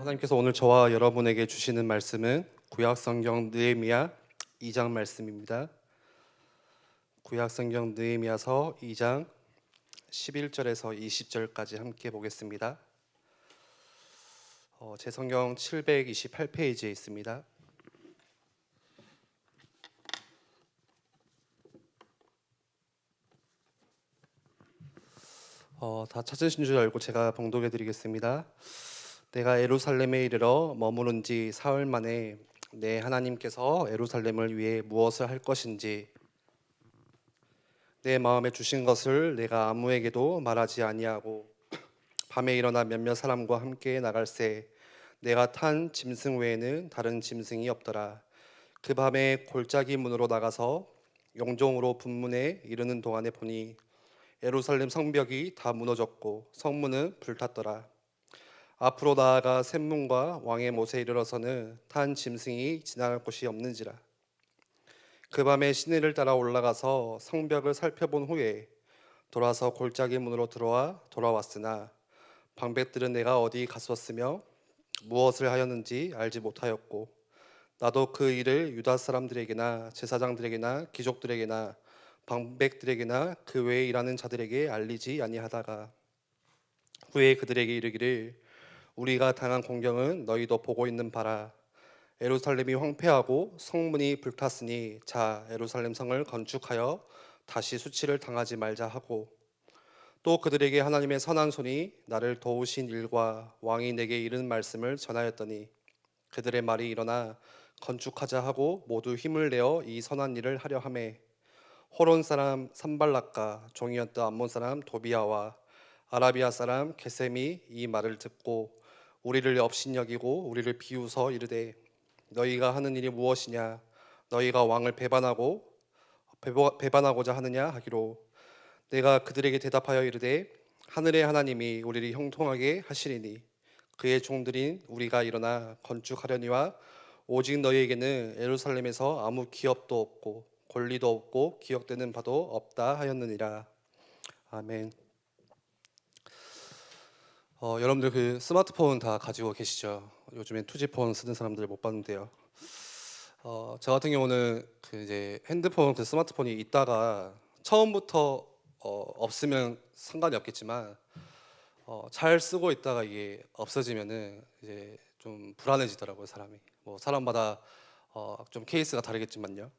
하나님께서 오늘 저와 여러분에게 주시는 말씀은 구약성경 느헤미야 2장 말씀입니다. 구약성경 느헤미야서 2장 11절에서 20절까지 함께 보겠습니다. 제 성경 728페이지에 있습니다. 다 찾으신 줄 알고 제가 봉독해 드리겠습니다. 내가 예루살렘에 이르러 머무른 지 사흘 만에 내 하나님께서 예루살렘을 위해 무엇을 할 것인지 내 마음에 주신 것을 내가 아무에게도 말하지 아니하고 밤에 일어나 몇몇 사람과 함께 나갈새 내가 탄 짐승 외에는 다른 짐승이 없더라. 그 밤에 골짜기 문으로 나가서 용종으로 분문에 이르는 동안에 보니 예루살렘 성벽이 다 무너졌고 성문은 불탔더라. 앞으로 나아가 샘문과 왕의 못에 이르러서는 탄 짐승이 지나갈 곳이 없는지라. 그 밤에 시내를 따라 올라가서 성벽을 살펴본 후에 돌아서 골짜기 문으로 들어와 돌아왔으나 방백들은 내가 어디 갔었으며 무엇을 하였는지 알지 못하였고 나도 그 일을 유다 사람들에게나 제사장들에게나 귀족들에게나 방백들에게나 그 외에 일하는 자들에게 알리지 아니하다가 후에 그들에게 이르기를 우리가 당한 공경은 너희도 보고 있는 바라. 예루살렘이 황폐하고 성문이 불탔으니 자 예루살렘 성을 건축하여 다시 수치를 당하지 말자 하고 또 그들에게 하나님의 선한 손이 나를 도우신 일과 왕이 내게 이른 말씀을 전하였더니 그들의 말이 일어나 건축하자 하고 모두 힘을 내어 이 선한 일을 하려 하매 호론 사람 산발락과 종이었던 암몬 사람 도비아와 아라비아 사람 게셈이 이 말을 듣고 우리를 업신여기고 우리를 비웃어 이르되 너희가 하는 일이 무엇이냐 너희가 왕을 배반하고자 하느냐 하기로 내가 그들에게 대답하여 이르되 하늘의 하나님이 우리를 형통하게 하시리니 그의 종들인 우리가 일어나 건축하려니와 오직 너희에게는 예루살렘에서 아무 기업도 없고 권리도 없고 기억되는 바도 없다 하였느니라. 아멘. 여러분들 그 스마트폰 다 가지고 계시죠? 요즘엔 투지폰 쓰는 사람들 못 봤는데요. 저 같은 경우는 그 이제 핸드폰 그 스마트폰이 있다가 처음부터 없으면 상관이 없겠지만 잘 쓰고 있다가 이게 없어지면은 이제 좀 불안해지더라고요, 사람이. 뭐 사람마다 좀 케이스가 다르겠지만요.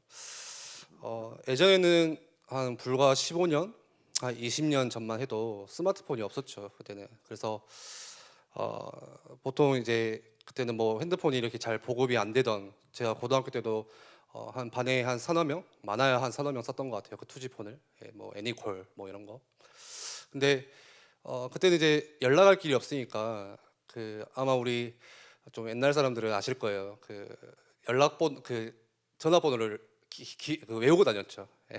예전에는 한 불과 15년, 한 20년 전만 해도 스마트폰이 없었죠, 그때는. 그래서 보통 이제 그때는 뭐 핸드폰이 이렇게 잘 보급이 안 되던 제가 고등학교 때도 한 반에 한 서너 명, 많아야 한 서너 명 썼던 것 같아요. 그 투지폰을, 예, 뭐 애니콜 뭐 이런 거. 근데 그때는 이제 연락할 길이 없으니까 그 아마 우리 좀 옛날 사람들은 아실 거예요. 그 연락번 그 전화번호를 그 외우고 다녔죠. 예.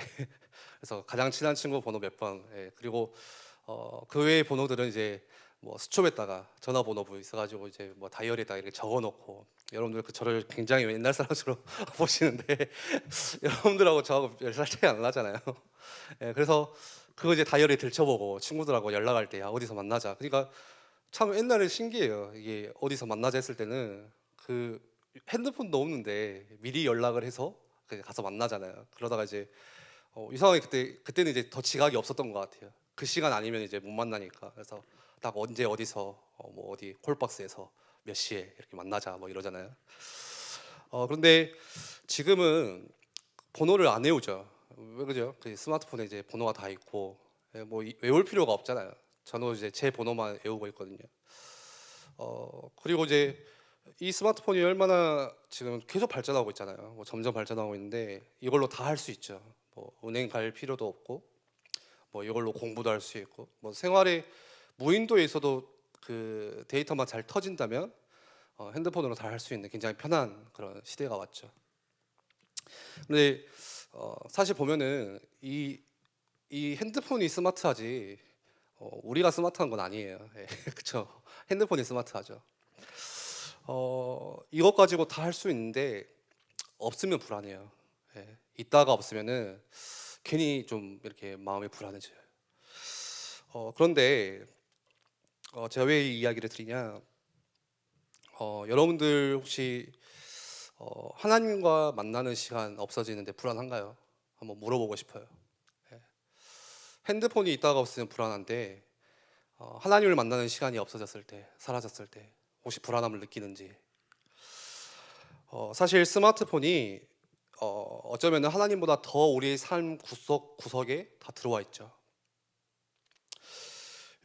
그래서 가장 친한 친구 번호 몇 번, 예. 그리고 그 외의 번호들은 이제 뭐 수첩에다가 전화번호부 있어가지고 이제 뭐 다이어리에다 이렇게 적어놓고 여러분들 그 저를 굉장히 옛날 사람처럼 보시는데 여러분들하고 저하고 10살 차이 안 나잖아요. 예, 그래서 그거 이제 다이어리 들춰보고 친구들하고 연락할 때 야, 어디서 만나자. 그러니까 참 옛날에 신기해요. 이게 어디서 만나자 했을 때는 그 핸드폰도 없는데 미리 연락을 해서 가서 만나잖아요. 그러다가 이제 이상하게 그때는 이제 더 지각이 없었던 것 같아요. 그 시간 아니면 이제 못 만나니까. 그래서 딱 언제 어디서 뭐 어디 콜박스에서 몇 시에 이렇게 만나자 뭐 이러잖아요. 그런데 지금은 번호를 안 외우죠. 왜 그죠? 그 스마트폰에 이제 번호가 다 있고 뭐 외울 필요가 없잖아요. 저는 이제 제 번호만 외우고 있거든요. 그리고 이제 이 스마트폰이 얼마나 지금 계속 발전하고 있잖아요. 뭐 점점 발전하고 있는데 이걸로 다 할 수 있죠. 뭐 은행 갈 필요도 없고 뭐 이걸로 공부도 할 수 있고 뭐 생활에 무인도에 있어도 그 데이터만 잘 터진다면 핸드폰으로 다 할 수 있는 굉장히 편한 그런 시대가 왔죠. 근데 사실 보면은 이 핸드폰이 스마트하지 우리가 스마트한 건 아니에요. 예, 그렇죠. 핸드폰이 스마트하죠. 이것 가지고 다 할 수 있는데 없으면 불안해요. 예, 있다가 없으면은 괜히 좀 이렇게 마음이 불안해져요. 그런데 제가 왜 이 이야기를 드리냐? 여러분들 혹시 하나님과 만나는 시간 없어지는데 불안한가요? 한번 물어보고 싶어요. 예. 핸드폰이 있다가 없으면 불안한데 하나님을 만나는 시간이 없어졌을 때, 사라졌을 때 혹시 불안함을 느끼는지. 사실 스마트폰이 어쩌면 하나님보다 더 우리의 삶 구석구석에 다 들어와 있죠.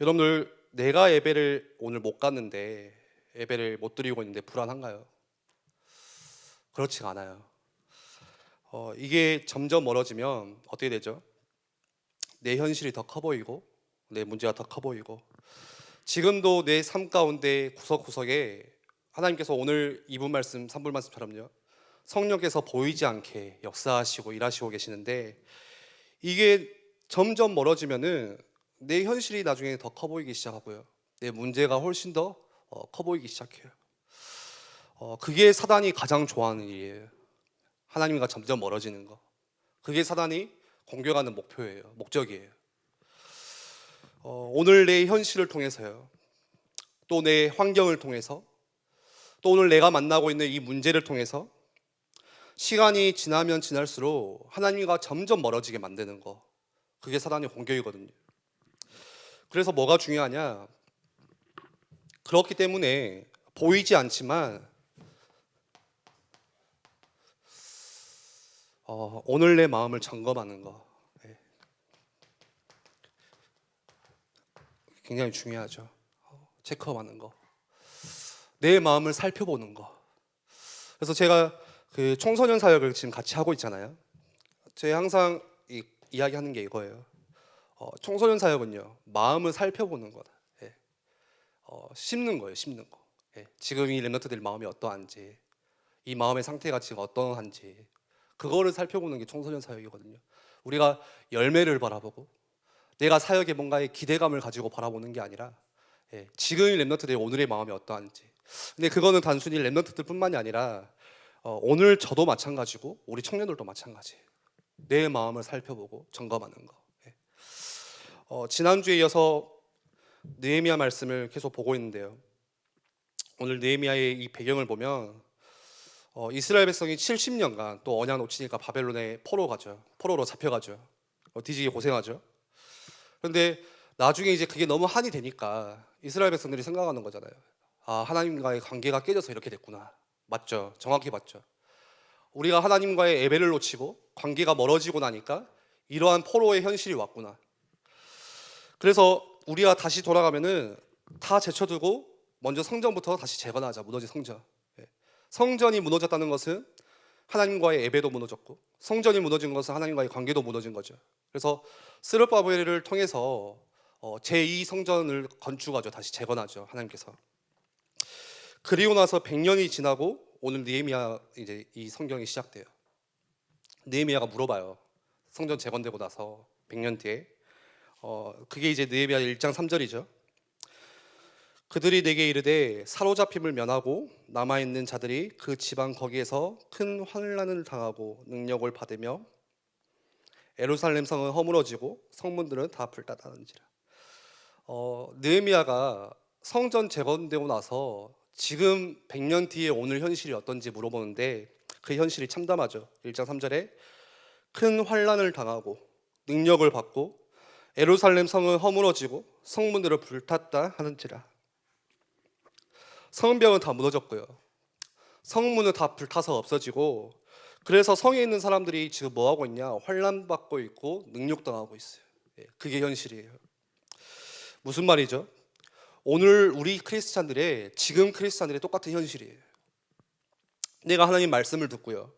여러분들, 내가 예배를 오늘 못 갔는데, 예배를 못 드리고 있는데 불안한가요? 그렇지가 않아요. 이게 점점 멀어지면 어떻게 되죠? 내 현실이 더 커 보이고, 내 문제가 더 커 보이고, 지금도 내 삶 가운데 구석구석에 하나님께서 오늘 2분 말씀, 3분 말씀처럼요, 성령께서 보이지 않게 역사하시고 일하시고 계시는데, 이게 점점 멀어지면은 내 현실이 나중에 더 커 보이기 시작하고요, 내 문제가 훨씬 더 커 보이기 시작해요. 그게 사단이 가장 좋아하는 일이에요. 하나님과 점점 멀어지는 거. 그게 사단이 공격하는 목표예요. 목적이에요. 오늘 내 현실을 통해서요, 또 내 환경을 통해서, 또 오늘 내가 만나고 있는 이 문제를 통해서 시간이 지나면 지날수록 하나님과 점점 멀어지게 만드는 거. 그게 사단의 공격이거든요. 그래서 뭐가 중요하냐? 그렇기 때문에 보이지 않지만 오늘 내 마음을 점검하는 거, 굉장히 중요하죠. 체크하는 거, 내 마음을 살펴보는 거. 그래서 제가 그 청소년 사역을 지금 같이 하고 있잖아요. 제가 항상 이야기하는 게 이거예요. 청소년 사역은요, 마음을 살펴보는 거다. 심는 거예요, 심는 거. 지금 이 렘넌트들 마음이 어떠한지, 이 마음의 상태가 지금 어떠한지, 그거를 살펴보는 게 청소년 사역이거든요. 우리가 열매를 바라보고 내가 사역에 뭔가의 기대감을 가지고 바라보는 게 아니라 지금의 렘넌트들의 오늘의 마음이 어떠한지. 근데 그거는 단순히 렘넌트들 뿐만이 아니라 오늘 저도 마찬가지고 우리 청년들도 마찬가지예요. 내 마음을 살펴보고 점검하는 거. 지난주에 이어서 느헤미야 말씀을 계속 보고 있는데요, 오늘 느헤미야의 이 배경을 보면 이스라엘 백성이 70년간 또 언약 놓치니까 바벨론에 포로로 잡혀가죠. 뒤지게 고생하죠. 그런데 나중에 이제 그게 너무 한이 되니까 이스라엘 백성들이 생각하는 거잖아요. 하나님과의 관계가 깨져서 이렇게 됐구나. 맞죠? 정확히 맞죠? 우리가 하나님과의 예배를 놓치고 관계가 멀어지고 나니까 이러한 포로의 현실이 왔구나. 그래서 우리가 다시 돌아가면은 다 제쳐두고 먼저 성전부터 다시 재건하자. 무너진 성전. 성전이 무너졌다는 것은 하나님과의 예배도 무너졌고, 성전이 무너진 것은 하나님과의 관계도 무너진 거죠. 그래서 스룹바벨을 통해서 제2 성전을 건축하죠. 다시 재건하죠, 하나님께서. 그리고 나서 100년이 지나고 오늘 느헤미야 이제 이 성경이 시작돼요. 느헤미야가 물어봐요. 성전 재건되고 나서 100년 뒤에 그게 이제 느헤미야 1장 3절이죠. 그들이 내게 이르되 사로잡힘을 면하고 남아있는 자들이 그 지방 거기에서 큰 환난을 당하고 능력을 받으며 예루살렘 성은 허물어지고 성문들은 다 불타다는지라. 느헤미야가 성전 재건되고 나서 지금 100년 뒤에 오늘 현실이 어떤지 물어보는데 그 현실이 참담하죠. 1장 3절에 큰 환난을 당하고 능력을 받고 예루살렘 성은 허물어지고 성문들은 불탔다 하는지라. 성벽은 다 무너졌고요, 성문은 다 불타서 없어지고, 그래서 성에 있는 사람들이 지금 뭐 하고 있냐? 환난받고 있고 능욕당하고 있어요. 그게 현실이에요. 무슨 말이죠? 오늘 우리 크리스찬들의, 지금 크리스찬들의 똑같은 현실이에요. 내가 하나님 말씀을 듣고요,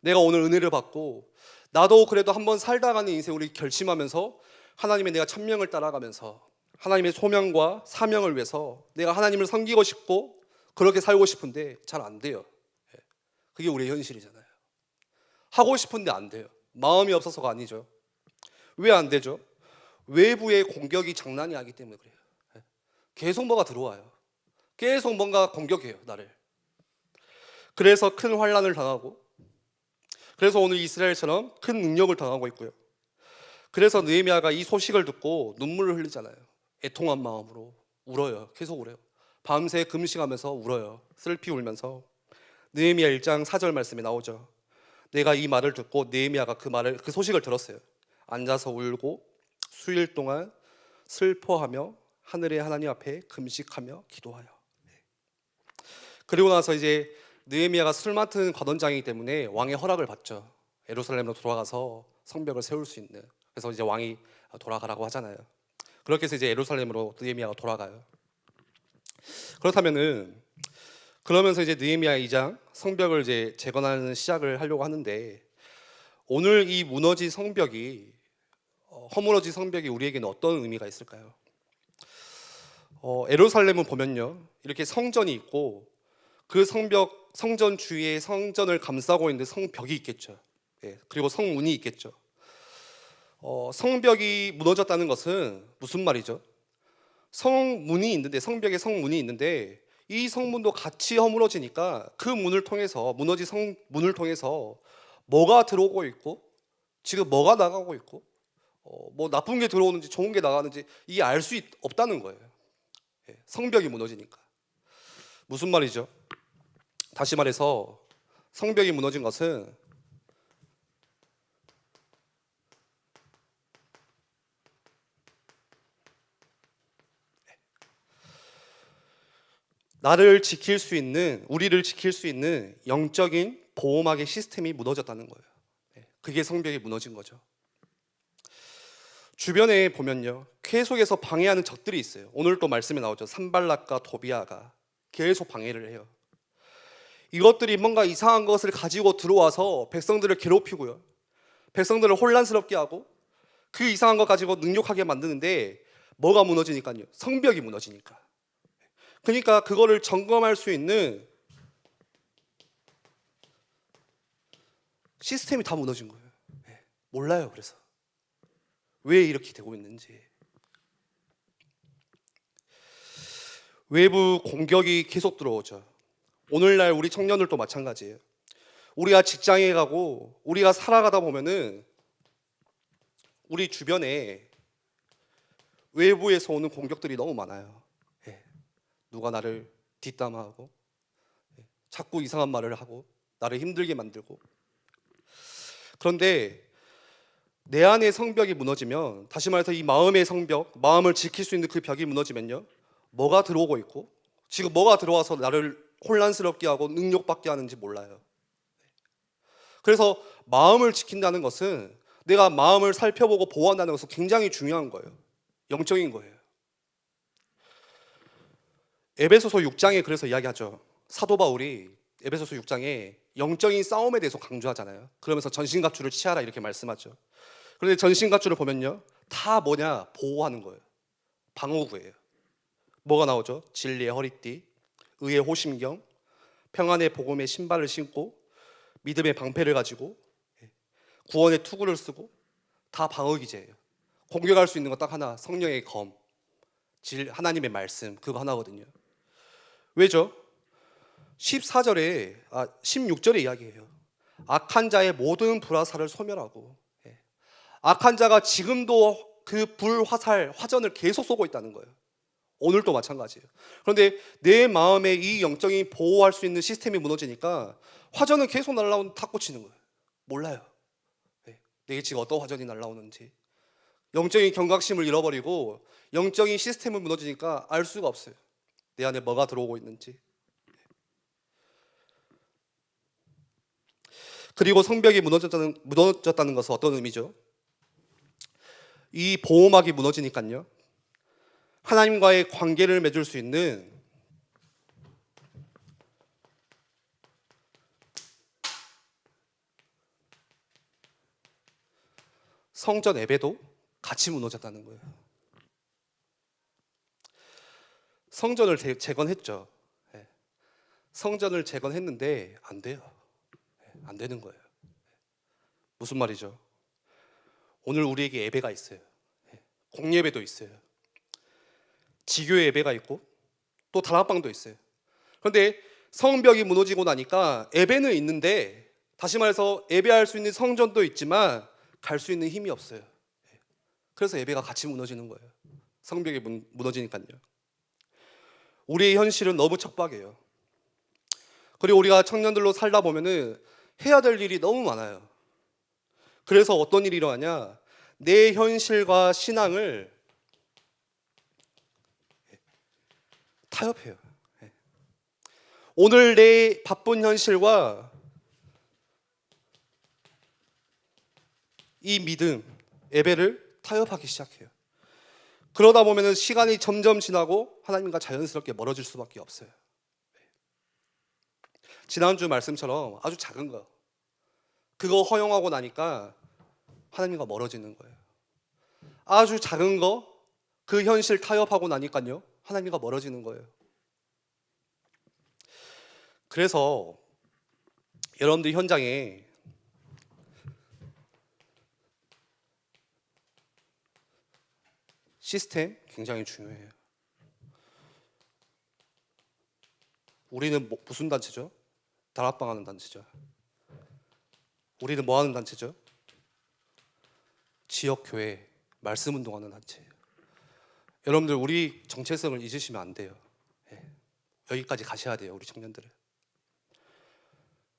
내가 오늘 은혜를 받고 나도 그래도 한번 살다가는 인생을 결심하면서 하나님의 내가 천명을 따라가면서 하나님의 소명과 사명을 위해서 내가 하나님을 섬기고 싶고 그렇게 살고 싶은데 잘 안 돼요. 그게 우리의 현실이잖아요. 하고 싶은데 안 돼요. 마음이 없어서가 아니죠. 왜 안 되죠? 외부의 공격이 장난이 아니기 때문에 그래요. 계속 뭐가 들어와요. 계속 뭔가 공격해요, 나를. 그래서 큰 환난을 당하고, 그래서 오늘 이스라엘처럼 큰 능력을 당하고 있고요. 그래서 느헤미야가 이 소식을 듣고 눈물을 흘리잖아요. 애통한 마음으로 울어요. 계속 울어요. 밤새 금식하면서 울어요. 슬피 울면서. 느헤미야 1장 4절 말씀에 나오죠. 내가 이 말을 듣고 느헤미야가 그 소식을 들었어요. 앉아서 울고 수일 동안 슬퍼하며 하늘의 하나님 앞에 금식하며 기도하여. 그리고 나서 이제 느헤미야가 술 맡은 관원장이기 때문에 왕의 허락을 받죠. 예루살렘으로 돌아가서 성벽을 세울 수 있는. 그래서 이제 왕이 돌아가라고 하잖아요. 그렇게 해서 이제 예루살렘으로 느헤미야가 돌아가요. 그러면서 이제 느헤미야 2장 성벽을 이제 재건하는 시작을 하려고 하는데, 오늘 이 무너진 성벽이 허물어진 성벽이 우리에게는 어떤 의미가 있을까요? 예루살렘은 보면요, 이렇게 성전이 있고 그 성전 주위에 성전을 감싸고 있는 성벽이 있겠죠. 예, 그리고 성문이 있겠죠. 성벽이 무너졌다는 것은 무슨 말이죠? 성벽에 성문이 있는데 이 성문도 같이 허물어지니까 그 무너진 성문을 통해서 뭐가 들어오고 있고 지금 뭐가 나가고 있고 뭐 나쁜 게 들어오는지 좋은 게 나가는지 이게 알 수 없다는 거예요. 예, 성벽이 무너지니까. 무슨 말이죠? 다시 말해서 성벽이 무너진 것은 우리를 지킬 수 있는 영적인 보호막의 시스템이 무너졌다는 거예요. 그게 성벽이 무너진 거죠. 주변에 보면요, 계속해서 방해하는 적들이 있어요. 오늘 또 말씀에 나오죠. 산발락과 도비아가 계속 방해를 해요. 이것들이 뭔가 이상한 것을 가지고 들어와서 백성들을 괴롭히고요, 백성들을 혼란스럽게 하고 그 이상한 것 가지고 능욕하게 만드는데, 뭐가 무너지니까요? 성벽이 무너지니까. 그러니까 그거를 점검할 수 있는 시스템이 다 무너진 거예요. 몰라요. 그래서 왜 이렇게 되고 있는지. 외부 공격이 계속 들어오죠. 오늘날 우리 청년들도 마찬가지예요. 우리가 직장에 가고 우리가 살아가다 보면은 우리 주변에 외부에서 오는 공격들이 너무 많아요. 누가 나를 뒷담화하고 자꾸 이상한 말을 하고 나를 힘들게 만들고. 그런데 내 안의 성벽이 무너지면, 다시 말해서 이 마음의 성벽, 마음을 지킬 수 있는 그 벽이 무너지면요, 뭐가 들어오고 있고 지금 뭐가 들어와서 나를 혼란스럽게 하고 능욕받게 하는지 몰라요. 그래서 마음을 지킨다는 것은, 내가 마음을 살펴보고 보호한다는 것은 굉장히 중요한 거예요. 영적인 거예요. 에베소서 6장에 그래서 이야기하죠. 사도 바울이 에베소서 6장에 영적인 싸움에 대해서 강조하잖아요. 그러면서 전신갑주를 취하라 이렇게 말씀하죠. 그런데 전신갑주를 보면요, 다 뭐냐? 보호하는 거예요. 방어구예요. 뭐가 나오죠? 진리의 허리띠, 의의 호심경, 평안의 복음의 신발을 신고 믿음의 방패를 가지고 구원의 투구를 쓰고, 다 방어기제예요. 공격할 수 있는 건 딱 하나, 성령의 검, 하나님의 말씀, 그거 하나거든요. 왜죠? 16절의 이야기예요. 악한 자의 모든 불화살을 소멸하고. 악한 자가 지금도 그 화전을 계속 쏘고 있다는 거예요. 오늘도 마찬가지예요. 그런데 내 마음에 이 영적인 보호할 수 있는 시스템이 무너지니까 화전은 계속 탁구 치는 거예요. 몰라요. 내게 지금 어떤 화전이 날라오는지. 영적인 경각심을 잃어버리고 영적인 시스템이 무너지니까 알 수가 없어요. 내 안에 뭐가 들어오고 있는지. 그리고 성벽이 무너졌다는 것은 어떤 의미죠? 이 보호막이 무너지니까요, 하나님과의 관계를 맺을 수 있는 성전 예배도 같이 무너졌다는 거예요. 성전을 재건했죠. 성전을 재건했는데 안 돼요. 안 되는 거예요. 무슨 말이죠? 오늘 우리에게 예배가 있어요. 공예배도 있어요. 지교 예배가 있고 또 다락방도 있어요. 그런데 성벽이 무너지고 나니까 예배는 있는데, 다시 말해서 예배할 수 있는 성전도 있지만 갈 수 있는 힘이 없어요. 그래서 예배가 같이 무너지는 거예요. 성벽이 무너지니까요. 우리의 현실은 너무 척박해요. 그리고 우리가 청년들로 살다 보면은 해야 될 일이 너무 많아요. 그래서 어떤 일이 일어나냐? 내 현실과 신앙을 타협해요. 오늘 내 바쁜 현실과 이 믿음, 예배를 타협하기 시작해요. 그러다 보면 시간이 점점 지나고 하나님과 자연스럽게 멀어질 수밖에 없어요. 지난주 말씀처럼 아주 작은 거, 그거 허용하고 나니까 하나님과 멀어지는 거예요. 아주 작은 거, 그 현실 타협하고 나니까요, 하나님과 멀어지는 거예요. 그래서 여러분들 현장에 시스템 굉장히 중요해요. 우리는 무슨 단체죠? 다락방 하는 단체죠. 우리는 뭐 하는 단체죠? 지역교회, 말씀운동하는 단체예요. 여러분들 우리 정체성을 잊으시면 안 돼요. 여기까지 가셔야 돼요, 우리 청년들은.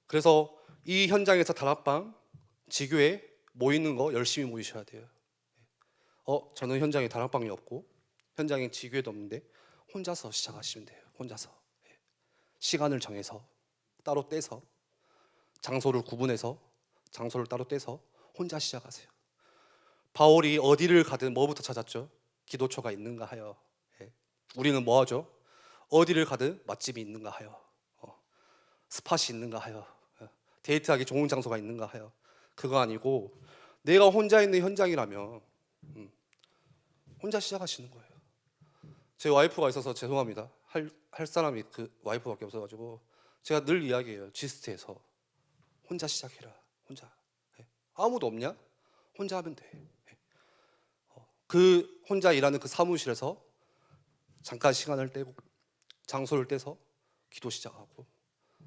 그래서 이 현장에서 다락방, 지교회 모이는 거 열심히 모이셔야 돼요. 저는 현장에 다락방이 없고 현장에 지교회도 없는데 혼자서 시작하시면 돼요. 혼자서 시간을 정해서 따로 떼서 장소를 구분해서 장소를 따로 떼서 혼자 시작하세요. 바울이 어디를 가든 뭐부터 찾았죠? 기도처가 있는가 하여. 우리는 뭐 하죠? 어디를 가든 맛집이 있는가 하여, 스팟이 있는가 하여, 데이트하기 좋은 장소가 있는가 하여. 그거 아니고 내가 혼자 있는 현장이라면 혼자 시작하시는 거예요. 제 와이프가 있어서 죄송합니다. 할 사람이 그 와이프밖에 없어가지고 제가 늘 이야기해요. 지스트에서 혼자 시작해라. 혼자. 아무도 없냐? 혼자 하면 돼. 그 혼자 일하는 그 사무실에서 잠깐 시간을 떼고 장소를 떼서 기도 시작하고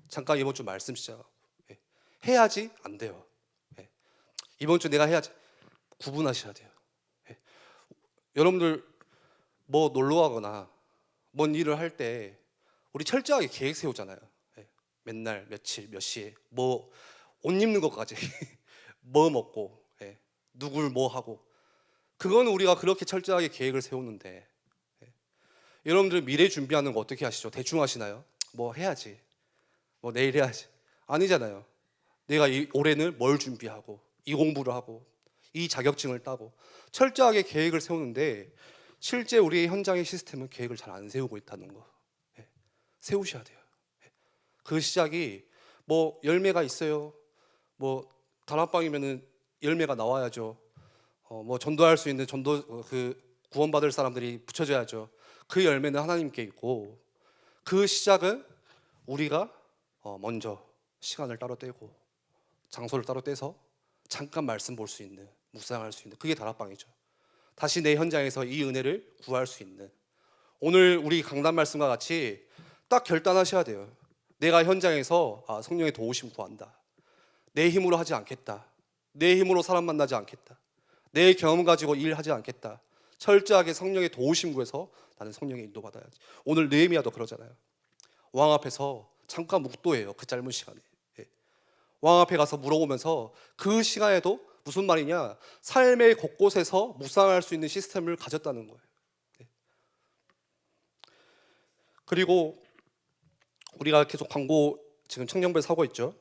잠깐 이번 주 말씀 시작하고 해야지 안 돼요. 이번 주 내가 해야지 구분하셔야 돼요. 여러분들 뭐 놀러 가거나 뭔 일을 할 때 우리 철저하게 계획 세우잖아요. 맨날 며칠 몇 시에 뭐 옷 입는 것까지 뭐 먹고 누굴 뭐 하고 그거는 우리가 그렇게 철저하게 계획을 세우는데 여러분들 미래 준비하는 거 어떻게 하시죠? 대충 하시나요? 뭐 해야지 뭐 내일 해야지 아니잖아요. 내가 올해는 뭘 준비하고 이 공부를 하고 이 자격증을 따고 철저하게 계획을 세우는데 실제 우리의 현장의 시스템은 계획을 잘 안 세우고 있다는 거. 세우셔야 돼요. 그 시작이 뭐 열매가 있어요. 뭐 다락방이면은 열매가 나와야죠. 뭐 전도할 수 있는 전도 그 구원받을 사람들이 붙여져야죠. 그 열매는 하나님께 있고 그 시작은 우리가 먼저 시간을 따로 떼고 장소를 따로 떼서 잠깐 말씀 볼 수 있는 묵상할 수 있는 그게 다락방이죠. 다시 내 현장에서 이 은혜를 구할 수 있는 오늘 우리 강단 말씀과 같이 딱 결단하셔야 돼요. 내가 현장에서 성령의 도우심 구한다. 내 힘으로 하지 않겠다. 내 힘으로 사람 만나지 않겠다. 내 경험 가지고 일하지 않겠다. 철저하게 성령의 도우심 구해서 나는 성령의 인도받아야지. 오늘 느헤미야도 그러잖아요. 왕 앞에서 잠깐 묵도해요. 그 짧은 시간에. 왕 앞에 가서 물어보면서 그 시간에도 무슨 말이냐? 삶의 곳곳에서 묵상할 수 있는 시스템을 가졌다는 거예요. 그리고 우리가 계속 광고 지금 청년부에 사고 있죠.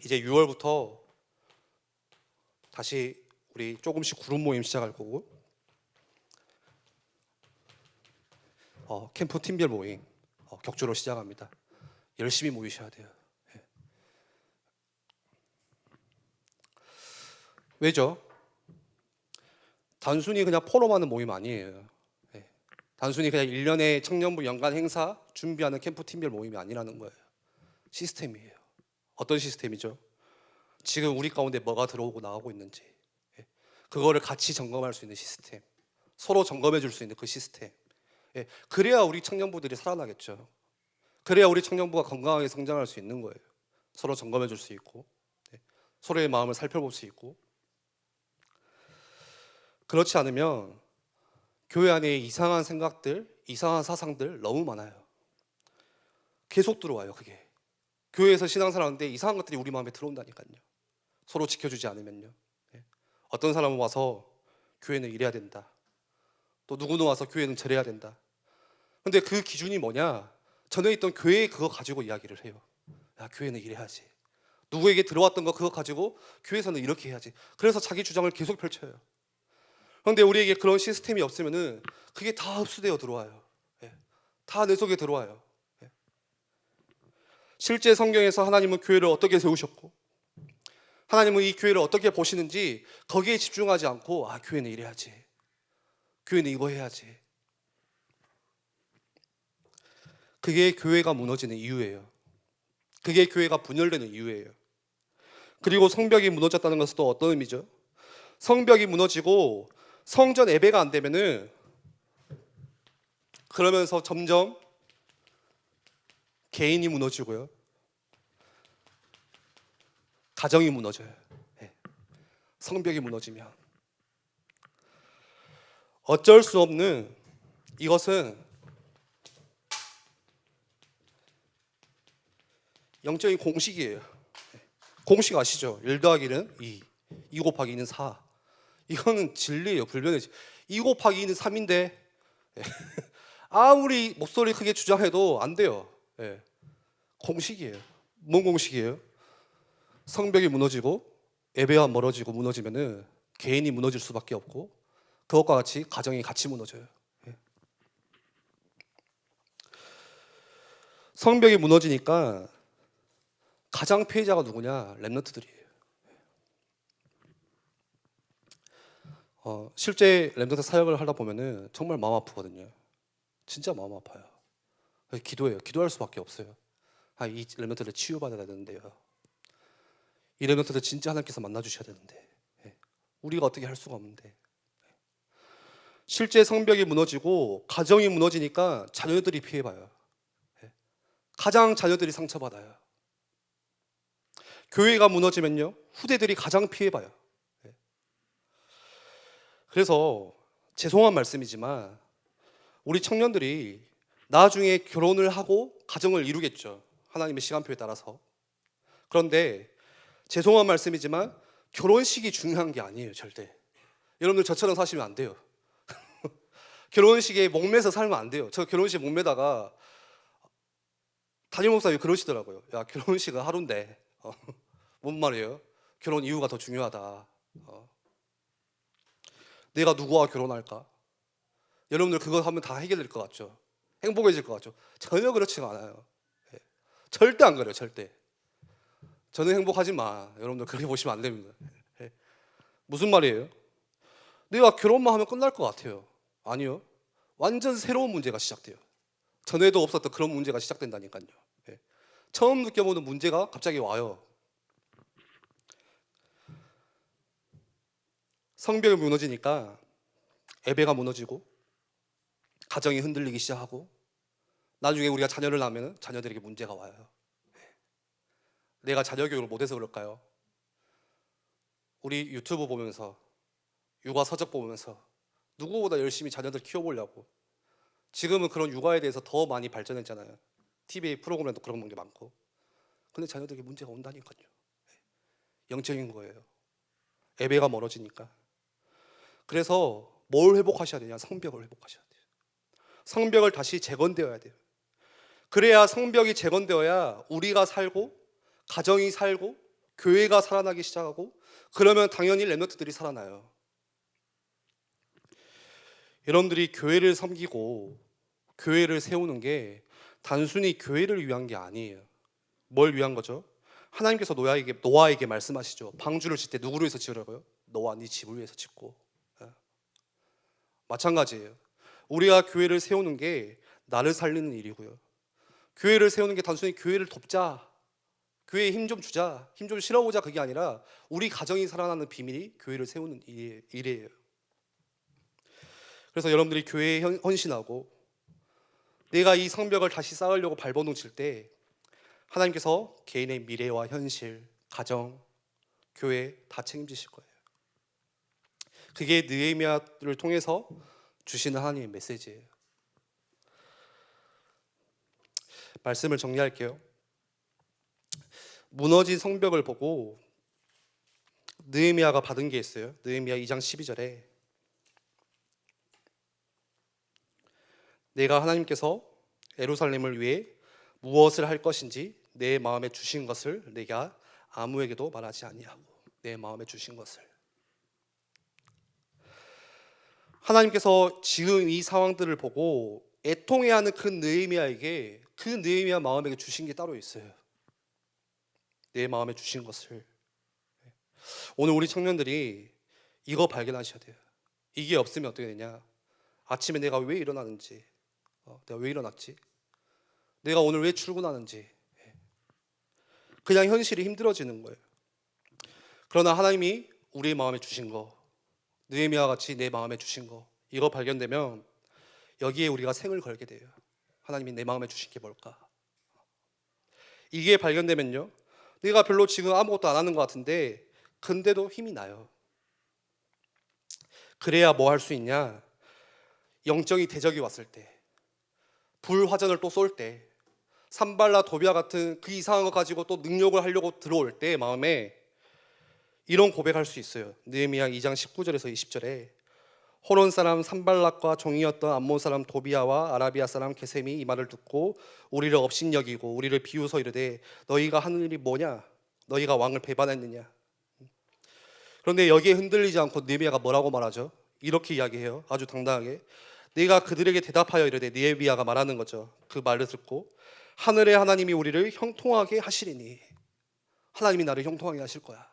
이제 6월부터 다시 우리 조금씩 그룹 모임 시작할 거고 캠프 팀별 모임 격주로 시작합니다. 열심히 모이셔야 돼요. 왜죠? 단순히 그냥 포럼하는 모임 아니에요. 단순히 그냥 1년에 청년부 연간 행사 준비하는 캠프 팀별 모임이 아니라는 거예요. 시스템이에요. 어떤 시스템이죠? 지금 우리 가운데 뭐가 들어오고 나가고 있는지 그거를 같이 점검할 수 있는 시스템, 서로 점검해 줄 수 있는 그 시스템. 그래야 우리 청년부들이 살아나겠죠. 그래야 우리 청년부가 건강하게 성장할 수 있는 거예요. 서로 점검해 줄 수 있고 서로의 마음을 살펴볼 수 있고. 그렇지 않으면 교회 안에 이상한 생각들, 이상한 사상들 너무 많아요. 계속 들어와요. 그게 교회에서 신앙생활 하는데 이상한 것들이 우리 마음에 들어온다니까요. 서로 지켜주지 않으면요. 예. 어떤 사람은 와서 교회는 이래야 된다, 또 누구는 와서 교회는 저래야 된다. 근데 그 기준이 뭐냐? 전에 있던 교회 그거 가지고 이야기를 해요. 야, 교회는 이래야지. 누구에게 들어왔던 거 그거 가지고 교회에서는 이렇게 해야지. 그래서 자기 주장을 계속 펼쳐요. 그런데 우리에게 그런 시스템이 없으면은 그게 다 흡수되어 들어와요. 예. 다 내 속에 들어와요. 예. 실제 성경에서 하나님은 교회를 어떻게 세우셨고, 하나님은 이 교회를 어떻게 보시는지 거기에 집중하지 않고, 아, 교회는 이래야지, 교회는 이거 해야지. 그게 교회가 무너지는 이유예요. 그게 교회가 분열되는 이유예요. 그리고 성벽이 무너졌다는 것은 또 어떤 의미죠? 성벽이 무너지고 성전 예배가 안 되면은, 그러면서 점점 개인이 무너지고요, 가정이 무너져요. 예. 성벽이 무너지면 어쩔 수 없는, 이것은 영적인 공식이에요. 공식 아시죠? 1 더하기는 2, 2 곱하기 2는 4. 이거는 진리예요. 불변의 2 곱하기 2는 3인데 아무리 목소리 크게 주장해도 안 돼요. 예. 공식이에요. 뭔 공식이에요? 성벽이 무너지고 예배와 멀어지고 무너지면은 개인이 무너질 수밖에 없고, 그것과 같이 가정이 같이 무너져요. 예. 성벽이 무너지니까 가장 피해자가 누구냐? 렘넌트들이에요. 실제 렘넌트 사역을 하다 보면은 정말 마음 아프거든요. 진짜 마음 아파요. 기도해요. 기도할 수밖에 없어요. 아, 이 렘넌트를 치유받아야 되는데요. 이 렘넌트를 진짜 하나님께서 만나주셔야 되는데, 예. 우리가 어떻게 할 수가 없는데. 실제 성벽이 무너지고 가정이 무너지니까 자녀들이 피해봐요. 예. 가장 자녀들이 상처받아요. 교회가 무너지면요, 후대들이 가장 피해봐요. 예. 그래서 죄송한 말씀이지만 우리 청년들이 나중에 결혼을 하고 가정을 이루겠죠. 하나님의 시간표에 따라서. 그런데 죄송한 말씀이지만 결혼식이 중요한 게 아니에요. 절대. 여러분들 저처럼 사시면 안 돼요. 결혼식에 목매서 살면 안 돼요. 저 결혼식 목매다가 담임 목사님이 그러시더라고요. 야, 결혼식은 하루인데, 뭔 말이에요? 결혼 이유가 더 중요하다. 내가 누구와 결혼할까? 여러분들 그거 하면 다 해결될 것 같죠? 행복해질 것 같죠? 전혀 그렇지가 않아요. 예. 절대 안 그래요. 절대. 저는 행복하지 마. 여러분들 그렇게 보시면 안 됩니다. 예. 무슨 말이에요? 내가 결혼만 하면 끝날 것 같아요. 아니요. 완전 새로운 문제가 시작돼요. 전에도 없었던 그런 문제가 시작된다니까요. 예. 처음 느껴보는 문제가 갑자기 와요. 성벽이 무너지니까 예배가 무너지고 가정이 흔들리기 시작하고, 나중에 우리가 자녀를 낳으면 자녀들에게 문제가 와요. 내가 자녀 교육을 못해서 그럴까요? 우리 유튜브 보면서, 육아 서적 보면서 누구보다 열심히 자녀들 키워보려고. 지금은 그런 육아에 대해서 더 많이 발전했잖아요. TV 프로그램도 그런 게 많고. 근데 자녀들에게 문제가 온다니까요. 영적인 거예요. 예배가 멀어지니까. 그래서 뭘 회복하셔야 되냐? 성벽을 회복하셔야 돼요. 성벽을 다시 재건되어야 돼요. 그래야 성벽이 재건되어야 우리가 살고, 가정이 살고, 교회가 살아나기 시작하고, 그러면 당연히 렘넌트들이 살아나요. 여러분들이 교회를 섬기고 교회를 세우는 게 단순히 교회를 위한 게 아니에요. 뭘 위한 거죠? 하나님께서 노아에게 말씀하시죠. 방주를 짓 때 누구를 위해서 지으라고요? 너와 네 집을 위해서 짓고. 마찬가지예요. 우리가 교회를 세우는 게 나를 살리는 일이고요. 교회를 세우는 게 단순히 교회를 돕자, 교회에 힘 좀 주자, 힘 좀 실어보자, 그게 아니라 우리 가정이 살아나는 비밀이 교회를 세우는 일이에요. 그래서 여러분들이 교회에 헌신하고 내가 이 성벽을 다시 쌓으려고 발버둥 칠 때 하나님께서 개인의 미래와 현실, 가정, 교회 다 책임지실 거예요. 그게 느헤미야를 통해서 주시는 하나님의 메시지예요. 말씀을 정리할게요. 무너진 성벽을 보고 느헤미야가 받은 게 있어요. 느헤미야 2장 12절에 내가 하나님께서 예루살렘을 위해 무엇을 할 것인지 내 마음에 주신 것을 내가 아무에게도 말하지 아니하고, 내 마음에 주신 것을. 하나님께서 지금 이 상황들을 보고 애통해하는 그 느헤미야에게, 그 느헤미야 마음에게 주신 게 따로 있어요. 내 마음에 주신 것을. 오늘 우리 청년들이 이거 발견하셔야 돼요. 이게 없으면 어떻게 되냐? 아침에 내가 왜 일어나는지, 내가 왜 일어났지? 내가 오늘 왜 출근하는지, 그냥 현실이 힘들어지는 거예요. 그러나 하나님이 우리의 마음에 주신 거, 느헤미야와 같이 내 마음에 주신 거, 이거 발견되면 여기에 우리가 생을 걸게 돼요. 하나님이 내 마음에 주신 게 뭘까? 이게 발견되면요, 내가 별로 지금 아무것도 안 하는 것 같은데 근데도 힘이 나요. 그래야 뭐 할 수 있냐? 영적인 대적이 왔을 때, 불화전을 또 쏠 때, 산발라 도비아 같은 그 이상한 거 가지고 또 능력을 하려고 들어올 때 마음에 이런 고백할 수 있어요. 느헤미야 2장 19절에서 20절에 호론 사람 산발락과 종이었던 암몬 사람 도비아와 아라비아 사람 게셈이 이 말을 듣고 우리를 업신여기고 우리를 비웃어 이르되 너희가 하는 일이 뭐냐? 너희가 왕을 배반했느냐? 그런데 여기에 흔들리지 않고 느헤미야가 뭐라고 말하죠? 이렇게 이야기해요. 아주 당당하게. 네가 그들에게 대답하여 이르되, 느헤미야가 말하는 거죠. 그 말을 듣고 하늘의 하나님이 우리를 형통하게 하시리니, 하나님이 나를 형통하게 하실 거야.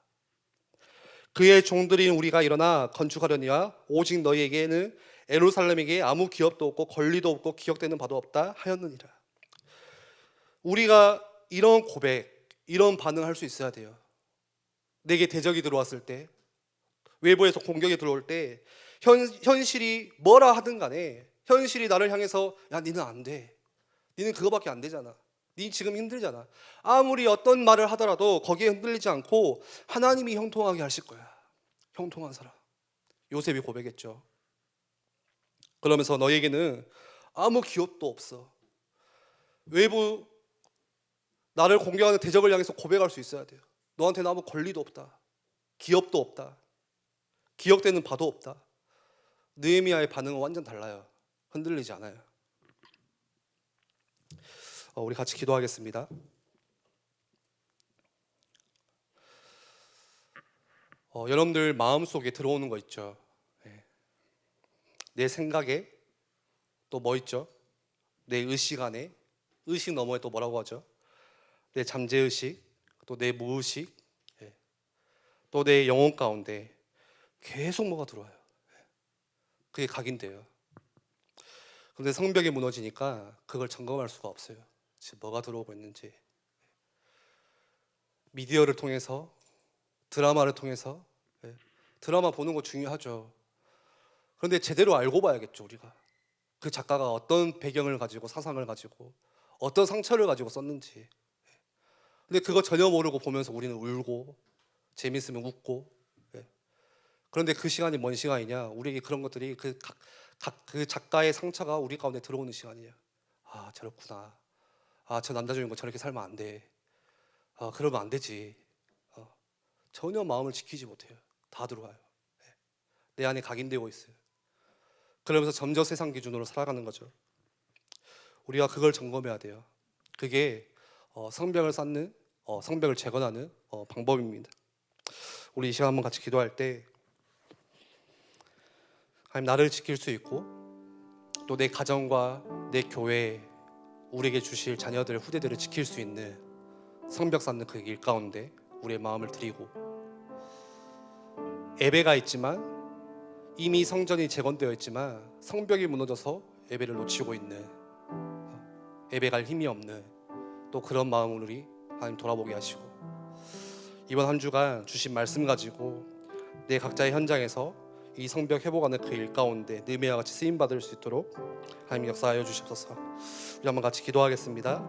그의 종들인 우리가 일어나 건축하려니와 오직 너희에게는 예루살렘에게 아무 기업도 없고 권리도 없고 기억되는 바도 없다 하였느니라. 우리가 이런 고백, 이런 반응할 수 있어야 돼요. 내게 대적이 들어왔을 때, 외부에서 공격이 들어올 때, 현실이 뭐라 하든 간에 현실이 나를 향해서 야 니는 안 돼, 니는 그거밖에 안 되잖아, 니 지금 힘들잖아, 아무리 어떤 말을 하더라도 거기에 흔들리지 않고 하나님이 형통하게 하실 거야. 형통한 사람. 요셉이 고백했죠. 그러면서 너에게는 아무 기업도 없어. 외부 나를 공격하는 대적을 향해서 고백할 수 있어야 돼요. 너한테는 아무 권리도 없다, 기업도 없다, 기억되는 바도 없다. 느헤미야의 반응은 완전 달라요. 흔들리지 않아요. 우리 같이 기도하겠습니다. 여러분들 마음속에 들어오는 거 있죠. 내 생각에 또 뭐 있죠? 내 의식 안에, 의식 너머에 또 뭐라고 하죠? 내 잠재의식, 또 내 무의식, 또 내 영혼 가운데 계속 뭐가 들어와요. 그게 각인돼요. 그런데 성벽이 무너지니까 그걸 점검할 수가 없어요. 지금 뭐가 들어오고 있는지. 미디어를 통해서, 드라마를 통해서, 드라마 보는 거 중요하죠. 그런데 제대로 알고 봐야겠죠. 우리가 그 작가가 어떤 배경을 가지고, 사상을 가지고, 어떤 상처를 가지고 썼는지. 근데 그거 전혀 모르고 보면서 우리는 울고 재밌으면 웃고. 그런데 그 시간이 뭔 시간이냐? 우리에게 그런 것들이 그 작가의 상처가 우리 가운데 들어오는 시간이냐? 아 저렇구나. 아 저 남자 주인공 저렇게 살면 안 돼. 아 그러면 안 되지. 전혀 마음을 지키지 못해요. 다 들어와요. 내 안에 각인되고 있어요. 그러면서 점점 세상 기준으로 살아가는 거죠. 우리가 그걸 점검해야 돼요. 그게 성벽을 쌓는, 성벽을 재건하는 방법입니다. 우리 이 시간 한번 같이 기도할 때 하나님, 나를 지킬 수 있고 또 내 가정과 내 교회, 우리에게 주실 자녀들, 후대들을 지킬 수 있는 성벽 쌓는 그 일 가운데 우리의 마음을 드리고, 예배가 있지만 이미 성전이 재건되어 있지만 성벽이 무너져서 예배를 놓치고 있는, 예배 갈 힘이 없는 또 그런 마음을 우리 하나님 돌아보게 하시고, 이번 한 주간 주신 말씀 가지고 내 각자의 현장에서 이 성벽 회복하는 그 일 가운데 느헤미야와 같이 쓰임 받을 수 있도록 하나님 역사하여 주시옵소서. 우리 한번 같이 기도하겠습니다.